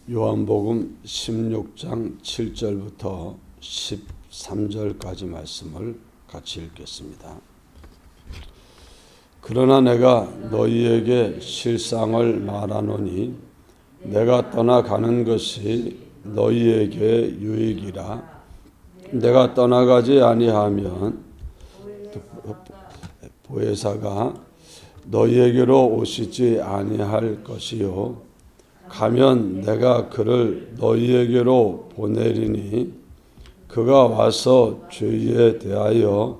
요한복음 16장 7절부터 13절까지 말씀을 같이 읽겠습니다. 그러나 내가 너희에게 실상을 말하노니 내가 떠나가는 것이 너희에게 유익이라. 내가 떠나가지 아니하면 보혜사가 너희에게로 오시지 아니할 것이요 가면 내가 그를 너희에게로 보내리니 그가 와서 죄에 대하여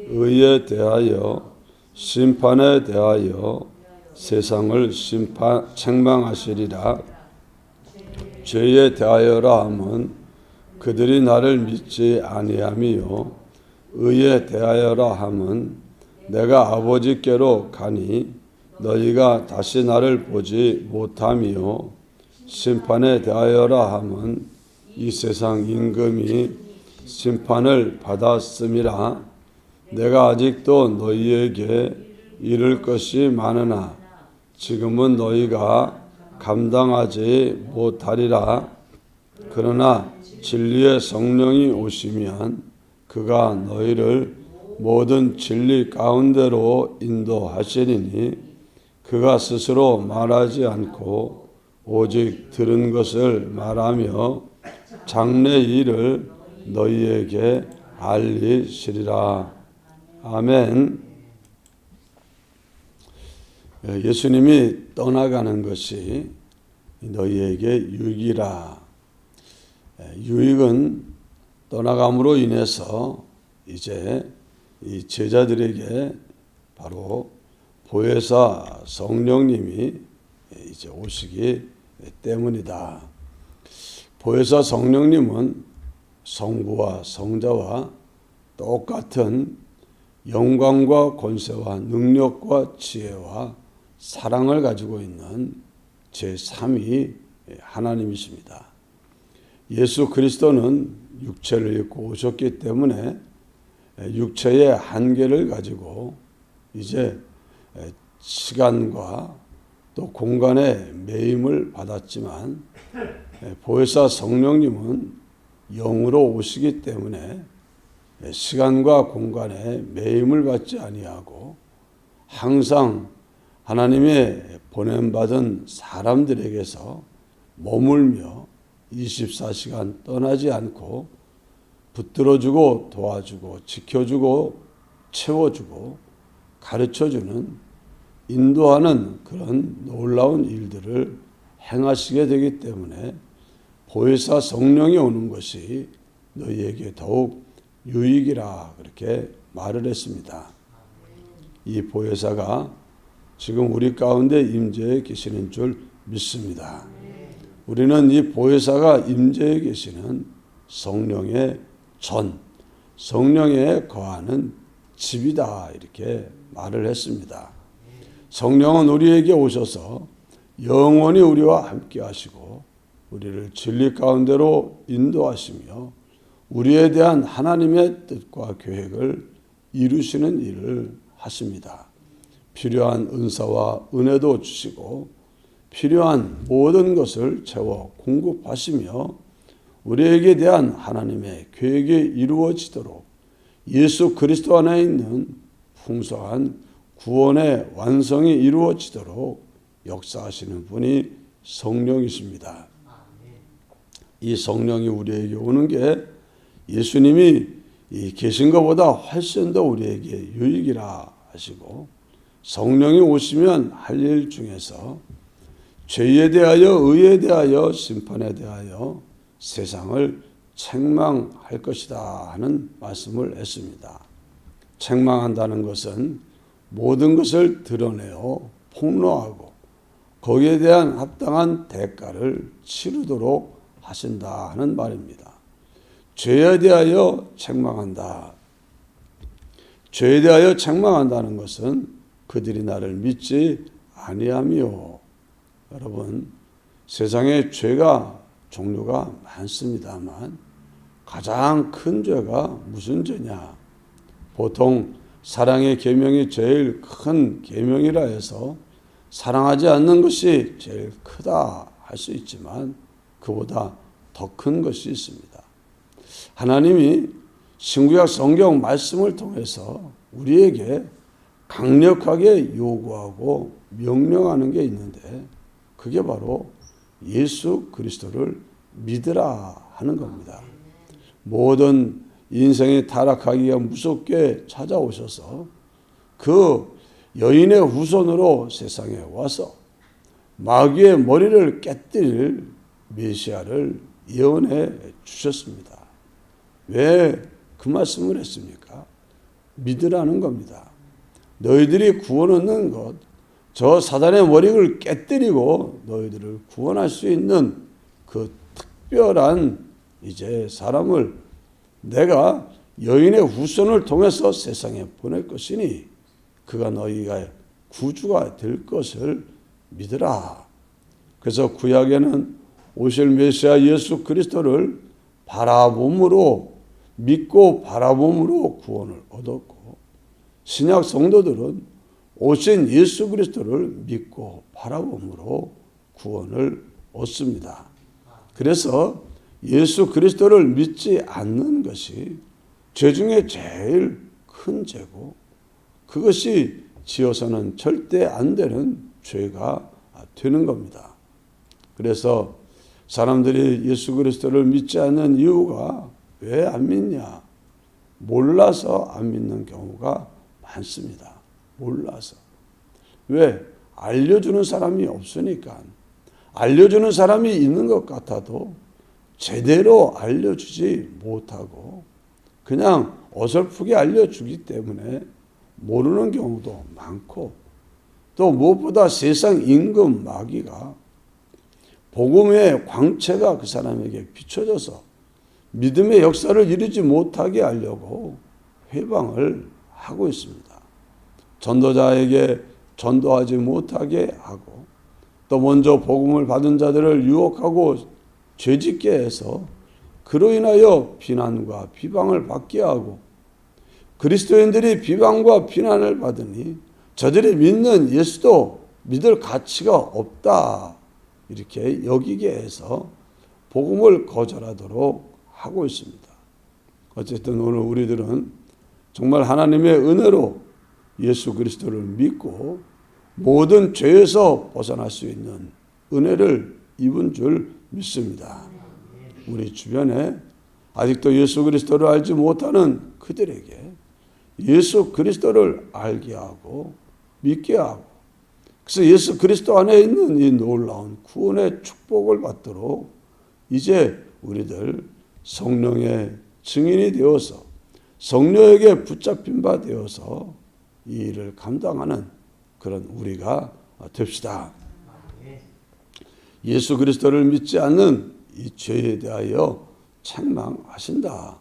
의에 대하여 심판에 대하여 세상을 책망하시리라. 죄에 대하여라 함은 그들이 나를 믿지 아니함이요 의에 대하여라 함은 내가 아버지께로 가니 너희가 다시 나를 보지 못함이요 심판에 대하여라 함은 이 세상 임금이 심판을 받았음이라. 내가 아직도 너희에게 이를 것이 많으나 지금은 너희가 감당하지 못하리라. 그러나 진리의 성령이 오시면 그가 너희를 모든 진리 가운데로 인도하시리니 그가 스스로 말하지 않고 오직 들은 것을 말하며 장래 일을 너희에게 알리시리라. 아멘. 예수님이 떠나가는 것이 너희에게 유익이라. 유익은 떠나감으로 인해서 이제 이 제자들에게 바로 보혜사 성령님이 이제 오시기 때문이다. 보혜사 성령님은 성부와 성자와 똑같은 영광과 권세와 능력과 지혜와 사랑을 가지고 있는 제3위 하나님이십니다. 예수 그리스도는 육체를 입고 오셨기 때문에 육체의 한계를 가지고 이제 시간과 또 공간의 매임을 받았지만 보혜사 성령님은 영으로 오시기 때문에 시간과 공간의 매임을 받지 아니하고 항상 하나님의 보냄받은 사람들에게서 머물며 24시간 떠나지 않고 붙들어주고 도와주고 지켜주고 채워주고 가르쳐주는 인도하는 그런 놀라운 일들을 행하시게 되기 때문에 보혜사 성령이 오는 것이 너희에게 더욱 유익이라 그렇게 말을 했습니다. 이 보혜사가 지금 우리 가운데 임재해 계시는 줄 믿습니다. 우리는 이 보혜사가 임재해 계시는 성령의 성령에 거하는 집이다 이렇게 말을 했습니다. 성령은 우리에게 오셔서 영원히 우리와 함께 하시고 우리를 진리 가운데로 인도하시며 우리에 대한 하나님의 뜻과 계획을 이루시는 일을 하십니다. 필요한 은사와 은혜도 주시고 필요한 모든 것을 채워 공급하시며 우리에게 대한 하나님의 계획이 이루어지도록 예수 그리스도 안에 있는 풍성한 구원의 완성이 이루어지도록 역사하시는 분이 성령이십니다. 이 성령이 우리에게 오는 게 예수님이 계신 것보다 훨씬 더 우리에게 유익이라 하시고 성령이 오시면 할 일 중에서 죄에 대하여 의에 대하여 심판에 대하여 세상을 책망할 것이다 하는 말씀을 했습니다. 책망한다는 것은 모든 것을 드러내어 폭로하고 거기에 대한 합당한 대가를 치르도록 하신다 하는 말입니다. 죄에 대하여 책망한다. 죄에 대하여 책망한다는 것은 그들이 나를 믿지 아니하며. 여러분, 세상에 죄가 종류가 많습니다만 가장 큰 죄가 무슨 죄냐? 보통 사랑의 계명이 제일 큰 계명이라 해서 사랑하지 않는 것이 제일 크다 할 수 있지만 그보다 더 큰 것이 있습니다. 하나님이 신구약 성경 말씀을 통해서 우리에게 강력하게 요구하고 명령하는 게 있는데 그게 바로 예수 그리스도를 믿으라 하는 겁니다. 모든 인생이 타락하기가 무섭게 찾아오셔서 그 여인의 후손으로 세상에 와서 마귀의 머리를 깨뜨릴 메시아를 예언해 주셨습니다. 왜 그 말씀을 했습니까? 믿으라는 겁니다. 너희들이 구원 얻는 것, 저 사단의 머리를 깨뜨리고 너희들을 구원할 수 있는 그 특별한 이제 사람을 내가 여인의 후손을 통해서 세상에 보낼 것이니 그가 너희가 구주가 될 것을 믿으라. 그래서 구약에는 오실 메시아 예수 그리스도를 믿고 바라봄으로 구원을 얻었고 신약 성도들은 오신 예수 그리스도를 믿고 바라봄으로 구원을 얻습니다. 그래서 예수 그리스도를 믿지 않는 것이 죄 중에 제일 큰 죄고 그것이 지어서는 절대 안 되는 죄가 되는 겁니다. 그래서 사람들이 예수 그리스도를 믿지 않는 이유가 왜 안 믿냐? 몰라서 안 믿는 경우가 많습니다. 몰라서. 왜? 알려주는 사람이 없으니까. 알려주는 사람이 있는 것 같아도 제대로 알려주지 못하고 그냥 어설프게 알려주기 때문에 모르는 경우도 많고 또 무엇보다 세상 임금 마귀가 복음의 광채가 그 사람에게 비춰져서 믿음의 역사를 이루지 못하게 하려고 회방을 하고 있습니다. 전도자에게 전도하지 못하게 하고 또 먼저 복음을 받은 자들을 유혹하고 죄짓게 해서 그로 인하여 비난과 비방을 받게 하고 그리스도인들이 비방과 비난을 받으니 저들이 믿는 예수도 믿을 가치가 없다 이렇게 여기게 해서 복음을 거절하도록 하고 있습니다. 어쨌든 오늘 우리들은 정말 하나님의 은혜로 예수 그리스도를 믿고 모든 죄에서 벗어날 수 있는 은혜를 입은 줄 믿습니다. 우리 주변에 아직도 예수 그리스도를 알지 못하는 그들에게 예수 그리스도를 알게 하고 믿게 하고 그래서 예수 그리스도 안에 있는 이 놀라운 구원의 축복을 받도록 이제 우리들 성령의 증인이 되어서 성령에게 붙잡힌 바 되어서 이 일을 감당하는 그런 우리가 됩시다. 예수 그리스도를 믿지 않는 이 죄에 대하여 책망하신다.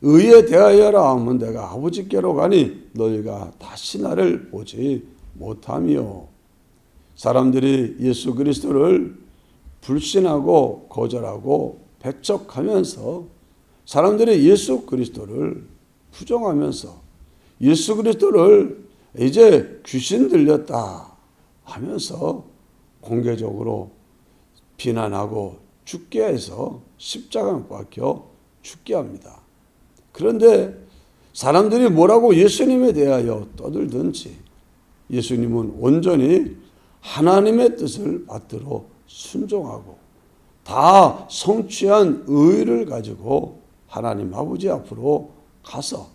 의에 대하여라 하면 내가 아버지께로 가니 너희가 다시 나를 보지 못하며 사람들이 예수 그리스도를 불신하고 거절하고 배척하면서 사람들이 예수 그리스도를 부정하면서 예수 그리스도를 이제 귀신 들렸다 하면서 공개적으로 비난하고 죽게 해서 십자가에 박혀 죽게 합니다. 그런데 사람들이 뭐라고 예수님에 대하여 떠들든지 예수님은 온전히 하나님의 뜻을 받들어 순종하고 다 성취한 의를 가지고 하나님 아버지 앞으로 가서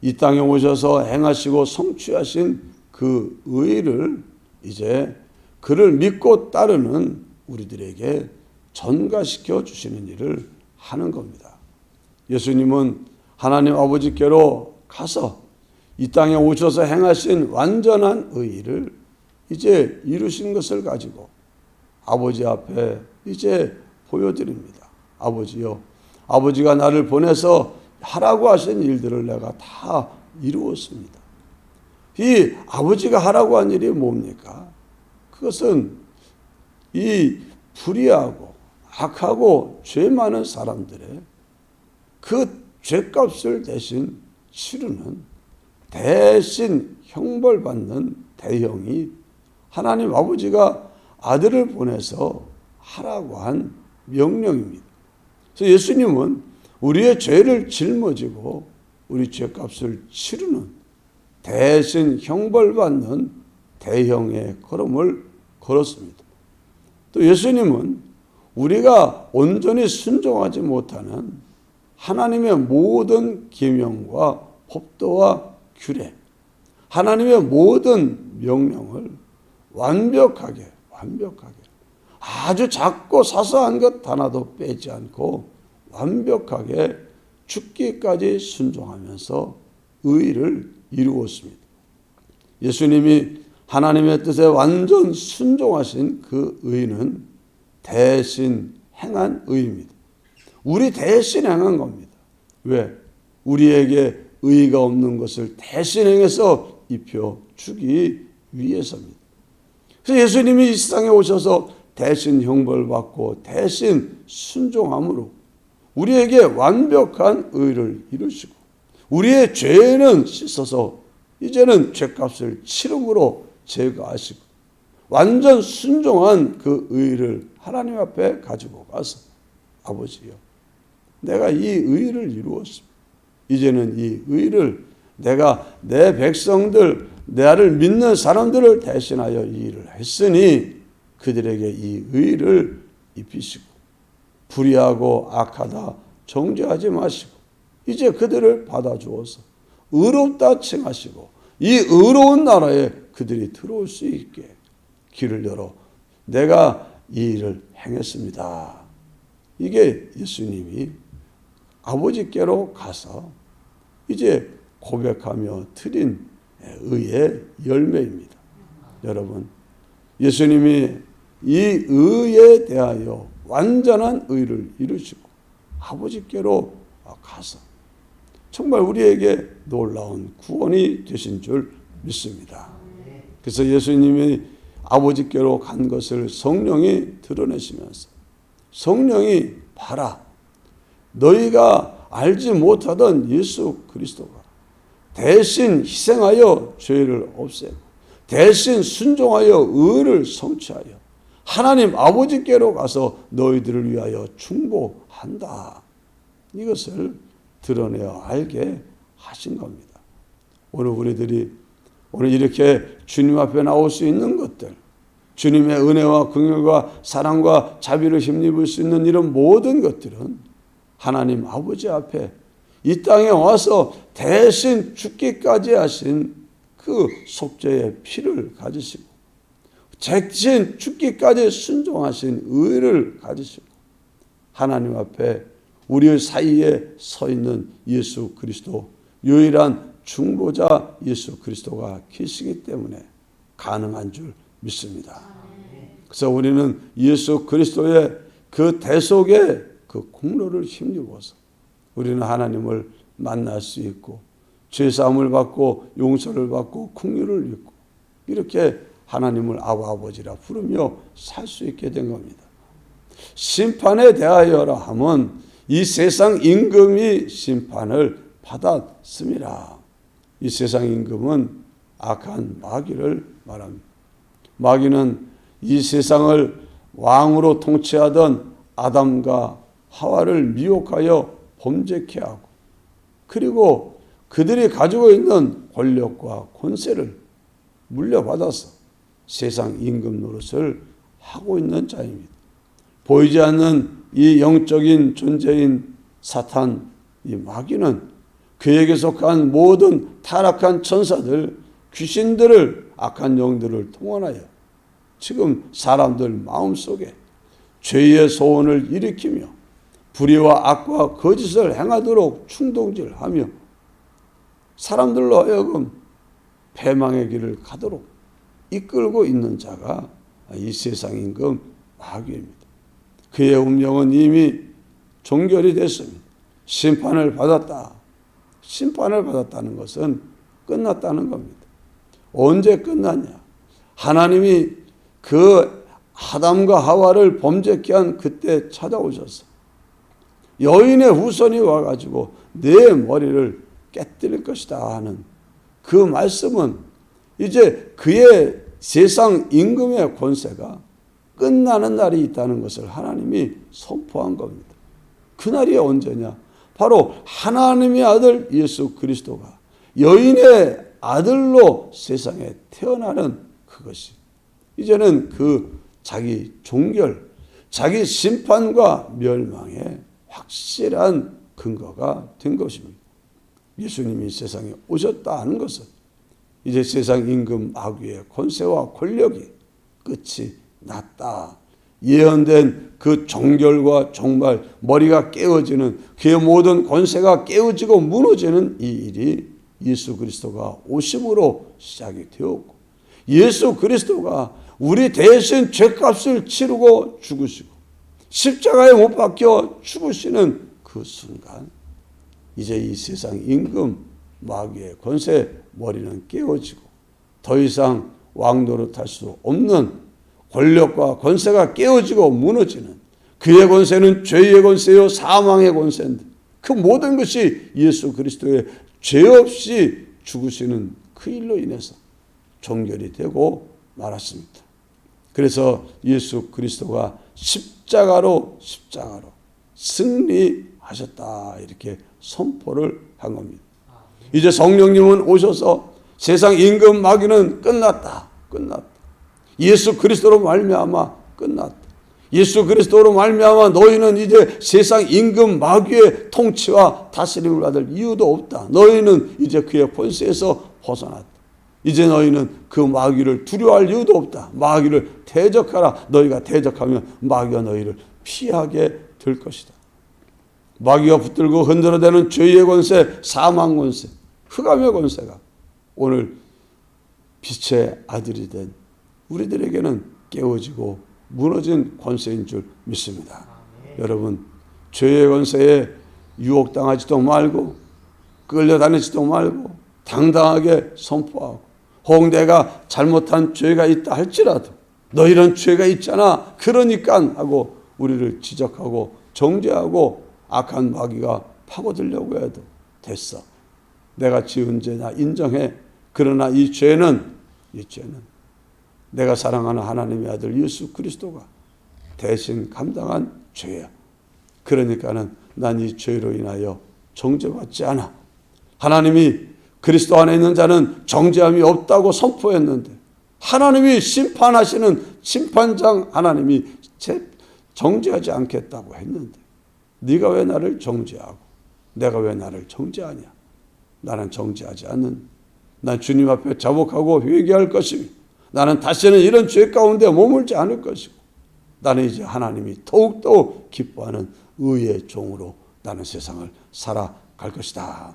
이 땅에 오셔서 행하시고 성취하신 그 의를 이제 그를 믿고 따르는 우리들에게 전가시켜 주시는 일을 하는 겁니다. 예수님은 하나님 아버지께로 가서 이 땅에 오셔서 행하신 완전한 의를 이제 이루신 것을 가지고 아버지 앞에 이제 보여드립니다. 아버지요, 아버지가 나를 보내서 하라고 하신 일들을 내가 다 이루었습니다. 이 아버지가 하라고 한 일이 뭡니까? 그것은 이 불의하고 악하고 죄 많은 사람들의 그 죄값을 대신 치르는 대신 형벌받는 대형이 하나님 아버지가 아들을 보내서 하라고 한 명령입니다. 그래서 예수님은 우리의 죄를 짊어지고 우리 죄값을 치르는 대신 형벌받는 대형의 걸음을 걸었습니다. 또 예수님은 우리가 온전히 순종하지 못하는 하나님의 모든 계명과 법도와 규례, 하나님의 모든 명령을 완벽하게 아주 작고 사소한 것 하나도 빼지 않고 완벽하게 죽기까지 순종하면서 의를 이루었습니다. 예수님이 하나님의 뜻에 완전 순종하신 그 의는 대신 행한 의입니다. 우리 대신 행한 겁니다. 왜? 우리에게 의가 없는 것을 대신 행해서 입혀주기 위해서입니다. 그래서 예수님이 이 세상에 오셔서 대신 형벌받고 대신 순종함으로 우리에게 완벽한 의를 이루시고 우리의 죄는 씻어서 이제는 죄값을 치름으로 제거하시고 완전 순종한 그 의를 하나님 앞에 가지고 가서 아버지요, 내가 이 의를 이루었습니다. 이제는 이 의를 내가 내 백성들, 나를 믿는 사람들을 대신하여 이 일을 했으니 그들에게 이 의를 입히시고 불의하고 악하다 정죄하지 마시고 이제 그들을 받아주어서 의롭다 칭하시고 이 의로운 나라에 그들이 들어올 수 있게 길을 열어 내가 이 일을 행했습니다. 이게 예수님이 아버지께로 가서 이제 고백하며 드린 의의 열매입니다. 여러분, 예수님이 이 의에 대하여 완전한 의를 이루시고 아버지께로 가서 정말 우리에게 놀라운 구원이 되신 줄 믿습니다. 그래서 예수님이 아버지께로 간 것을 성령이 드러내시면서 성령이 봐라, 너희가 알지 못하던 예수 그리스도가 대신 희생하여 죄를 없애고 대신 순종하여 의를 성취하여 하나님 아버지께로 가서 너희들을 위하여 충고한다. 이것을 드러내어 알게 하신 겁니다. 오늘 우리들이 오늘 이렇게 주님 앞에 나올 수 있는 것들, 주님의 은혜와 긍휼과 사랑과 자비를 힘입을 수 있는 이런 모든 것들은 하나님 아버지 앞에 이 땅에 와서 대신 죽기까지 하신 그 속죄의 피를 가지시고 대신 죽기까지 순종하신 의를 가지시고 하나님 앞에 우리 사이에 서 있는 예수 그리스도, 유일한 중보자 예수 그리스도가 계시기 때문에 가능한 줄 믿습니다. 그래서 우리는 예수 그리스도의 그 대속의 그 공로를 힘입어서 우리는 하나님을 만날 수 있고 죄사함을 받고 용서를 받고 긍휼을 입고 이렇게 하나님을 아버지라 부르며 살 수 있게 된 겁니다. 심판에 대하여라 하면 이 세상 임금이 심판을 받았습니다. 이 세상 임금은 악한 마귀를 말합니다. 마귀는 이 세상을 왕으로 통치하던 아담과 하와를 미혹하여 범죄케 하고 그리고 그들이 가지고 있는 권력과 권세를 물려받아서 세상 임금 노릇을 하고 있는 자입니다. 보이지 않는 이 영적인 존재인 사탄, 이 마귀는 그에게 속한 모든 타락한 천사들, 귀신들을 악한 영들을 통원하여 지금 사람들 마음속에 죄의 소원을 일으키며 불의와 악과 거짓을 행하도록 충동질하며 사람들로 하여금 패망의 길을 가도록 이끌고 있는 자가 이 세상 임금 마귀입니다. 그의 운명은 이미 종결이 됐습니다. 심판을 받았다. 심판을 받았다는 것은 끝났다는 겁니다. 언제 끝났냐? 하나님이 그 아담과 하와를 범죄케 한 그때 찾아오셔서 여인의 후손이 와가지고 내 머리를 깨뜨릴 것이다 하는 그 말씀은 이제 그의 세상 임금의 권세가 끝나는 날이 있다는 것을 하나님이 선포한 겁니다. 그날이 언제냐? 바로 하나님의 아들 예수 그리스도가 여인의 아들로 세상에 태어나는 그것이 이제는 그 자기 종결, 자기 심판과 멸망의 확실한 근거가 된 것입니다. 예수님이 세상에 오셨다는 것은 이제 세상 임금 마귀의 권세와 권력이 끝이 났다. 예언된 그 종결과 종말, 머리가 깨어지는 그의 모든 권세가 깨어지고 무너지는 이 일이 예수 그리스도가 오심으로 시작이 되었고, 예수 그리스도가 우리 대신 죄값을 치르고 죽으시고 십자가에 못 박혀 죽으시는 그 순간 이제 이 세상 임금 마귀의 권세 머리는 깨어지고 더 이상 왕노릇할 수 없는 권력과 권세가 깨어지고 무너지는 그의 권세는 죄의 권세요 사망의 권세인데 그 모든 것이 예수 그리스도의 죄 없이 죽으시는 그 일로 인해서 종결이 되고 말았습니다. 그래서 예수 그리스도가 십자가로 승리하셨다 이렇게 선포를 한 겁니다. 이제 성령님은 오셔서 세상 임금 마귀는 끝났다. 예수 그리스도로 말미암아 끝났다. 예수 그리스도로 말미암아 너희는 이제 세상 임금 마귀의 통치와 다스림을 받을 이유도 없다. 너희는 이제 그의 권세에서 벗어났다. 이제 너희는 그 마귀를 두려워할 이유도 없다. 마귀를 대적하라. 너희가 대적하면 마귀가 너희를 피하게 될 것이다. 마귀가 붙들고 흔들어대는 죄의 권세, 사망 권세, 흑암의 권세가 오늘 빛의 아들이 된 우리들에게는 깨어지고 무너진 권세인 줄 믿습니다. 여러분, 죄의 권세에 유혹당하지도 말고 끌려다니지도 말고 당당하게 선포하고 홍대가 잘못한 죄가 있다 할지라도 너 이런 죄가 있잖아 그러니까 하고 우리를 지적하고 정죄하고 악한 마귀가 파고들려고 해도 됐어. 내가 지은 죄나 인정해. 그러나 이 죄는 내가 사랑하는 하나님의 아들 예수 그리스도가 대신 감당한 죄야. 그러니까는 난 이 죄로 인하여 정죄받지 않아. 하나님이 그리스도 안에 있는 자는 정죄함이 없다고 선포했는데 하나님이 심판하시는 심판장 하나님이 정죄하지 않겠다고 했는데 네가 왜 나를 정죄하고 내가 왜 나를 정죄하냐. 나는 정죄하지 않는 난 주님 앞에 자복하고 회개할 것이며 나는 다시는 이런 죄 가운데 머물지 않을 것이고 나는 이제 하나님이 더욱더 기뻐하는 의의 종으로 나는 세상을 살아갈 것이다.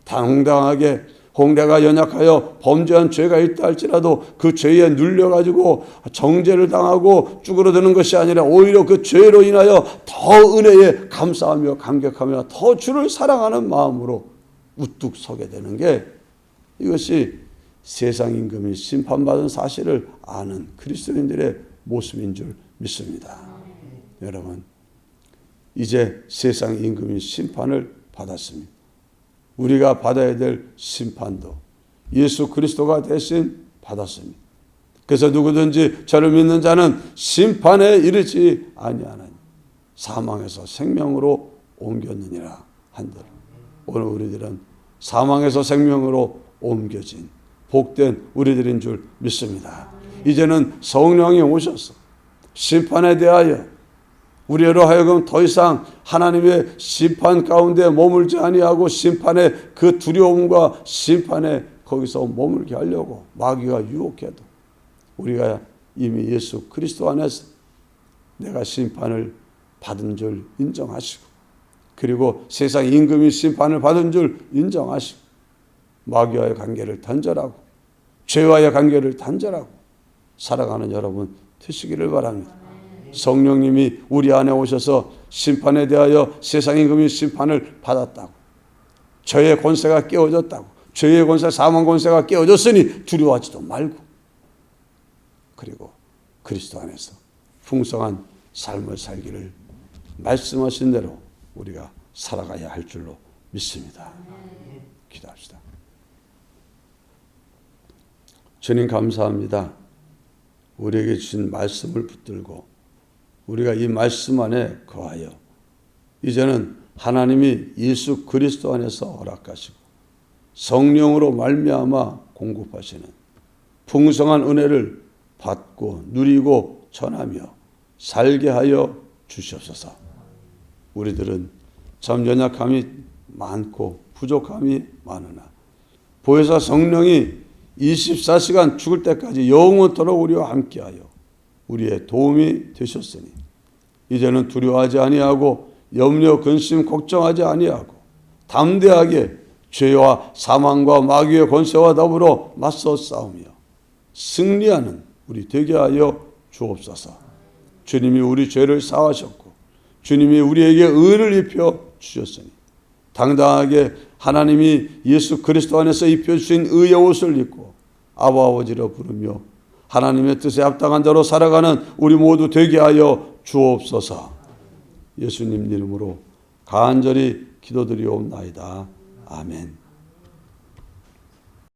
당당하게 홍대가 연약하여 범죄한 죄가 있다 할지라도 그 죄에 눌려가지고 정죄를 당하고 쭈그러드는 것이 아니라 오히려 그 죄로 인하여 더 은혜에 감사하며 감격하며 더 주를 사랑하는 마음으로 우뚝 서게 되는 게 이것이 세상 임금이 심판받은 사실을 아는 그리스도인들의 모습인 줄 믿습니다. 여러분, 이제 세상 임금이 심판을 받았습니다. 우리가 받아야 될 심판도 예수 그리스도가 대신 받았습니다. 그래서 누구든지 저를 믿는 자는 심판에 이르지 아니하나니 사망에서 생명으로 옮겼느니라 한들 오늘 우리들은 사망에서 생명으로 옮겨진 복된 우리들인 줄 믿습니다. 이제는 성령이 오셔서 심판에 대하여 우리로 하여금 더 이상 하나님의 심판 가운데 머물지 아니하고 심판의 그 두려움과 심판에 거기서 머물게 하려고 마귀가 유혹해도 우리가 이미 예수 그리스도 안에서 내가 심판을 받은 줄 인정하시고 그리고 세상 임금이 심판을 받은 줄 인정하시고 마귀와의 관계를 단절하고 죄와의 관계를 단절하고 살아가는 여러분 되시기를 바랍니다. 성령님이 우리 안에 오셔서 심판에 대하여 세상 임금이 심판을 받았다고 죄의 권세가 깨어졌다고 죄의 권세 사망 권세가 깨어졌으니 두려워하지도 말고 그리고 그리스도 안에서 풍성한 삶을 살기를 말씀하신 대로 우리가 살아가야 할 줄로 믿습니다. 기도합시다. 주님 감사합니다. 우리에게 주신 말씀을 붙들고 우리가 이 말씀 안에 거하여 이제는 하나님이 예수 그리스도 안에서 허락하시고 성령으로 말미암아 공급하시는 풍성한 은혜를 받고 누리고 전하며 살게 하여 주시옵소서. 우리들은 참 연약함이 많고 부족함이 많으나 보혜사 성령이 24시간 죽을 때까지 영원토록 우리와 함께하여 우리의 도움이 되셨으니 이제는 두려워하지 아니하고 염려 근심 걱정하지 아니하고 담대하게 죄와 사망과 마귀의 권세와 더불어 맞서 싸우며 승리하는 우리 되게 하여 주옵소서. 주님이 우리 죄를 사하셨고 주님이 우리에게 의를 입혀 주셨으니 당당하게 하나님이 예수 그리스도 안에서 입혀주신 의의 옷을 입고 아바 아버지라 부르며 하나님의 뜻에 합당한 자로 살아가는 우리 모두 되게 하여 주옵소서. 예수님 이름으로 간절히 기도드리옵나이다. 아멘.